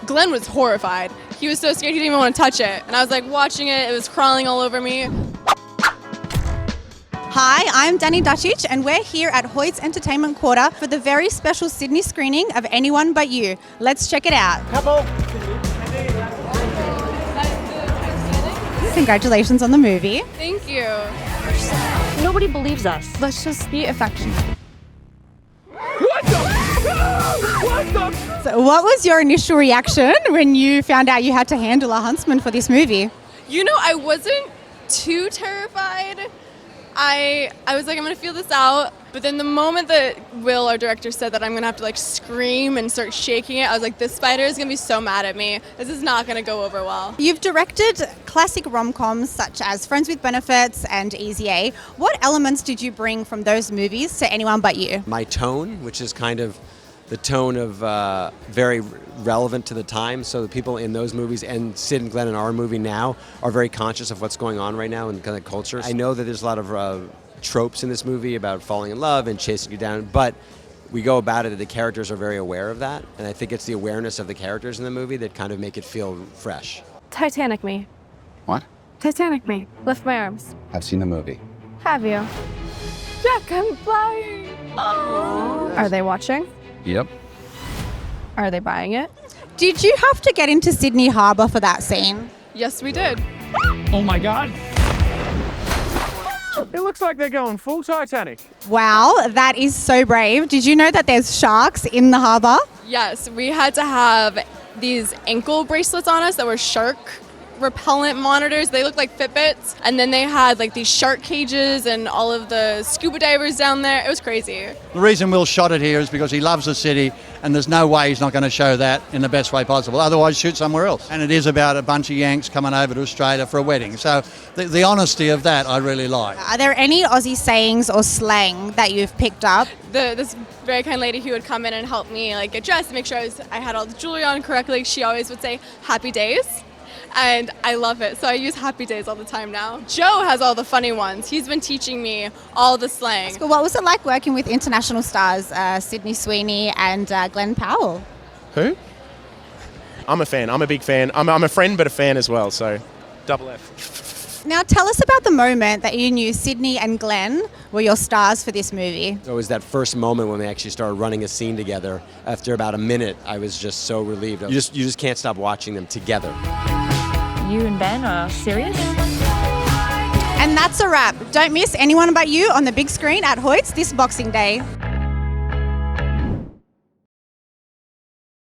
Glenn was horrified. He was so scared he didn't even want to touch it. And I was like watching it, it was crawling all over me. Hi, I'm Dani Dacic, and we're here at HOYTS Entertainment Quarter for the very special Sydney screening of Anyone But You. Let's check it out. Couple. Congratulations on the movie. Thank you. Nobody believes us. Let's just be affectionate. So what was your initial reaction when you found out you had to handle a huntsman for this movie? You know, I wasn't too terrified. I was like, I'm going to feel this out. But then the moment that Will, our director, said that I'm going to have to like scream and start shaking it, I was like, this spider is going to be so mad at me. This is not going to go over well. You've directed classic rom-coms such as Friends with Benefits and Easy A. What elements did you bring from those movies to Anyone But You? My tone, which is kind of the tone of very relevant to the time. So the people in those movies and Sid and Glenn in our movie now are very conscious of what's going on right now in kind of culture. I know that there's a lot of tropes in this movie about falling in love and chasing you down, but we go about it that the characters are very aware of that. And I think it's the awareness of the characters in the movie that kind of make it feel fresh. Titanic me. What? Titanic me. Lift my arms. I've seen the movie. Have you? Jack, I'm flying. Oh. Are they watching? Yep. Are they buying it? Did you have to get into Sydney Harbour for that scene? Yes, we did. Oh my God. It looks like they're going full Titanic. Wow, that is so brave. Did you know that there's sharks in the harbour? Yes, we had to have these ankle bracelets on us that were shark repellent monitors. They looked like Fitbits. And then they had like these shark cages and all of the scuba divers down there. It was crazy. The reason Will shot it here is because he loves the city, and there's no way he's not going to show that in the best way possible. Otherwise, shoot somewhere else. And it is about a bunch of Yanks coming over to Australia for a wedding. So the honesty of that I really like. Are there any Aussie sayings or slang that you've picked up? This very kind lady who would come in and help me like get dressed, make sure I had all the jewelry on correctly. She always would say, "Happy days." And I love it. So I use happy days all the time now. Joe has all the funny ones. He's been teaching me all the slang. What was it like working with international stars, Sydney Sweeney and Glenn Powell? Who? I'm a fan. I'm a big fan. I'm a friend, but a fan as well. So, double F. Now tell us about the moment that you knew Sydney and Glenn were your stars for this movie. So it was that first moment when they actually started running a scene together. After about a minute, I was just so relieved. You just can't stop watching them together. You and Ben are serious? And that's a wrap. Don't miss Anyone But You on the big screen at HOYTS this Boxing Day.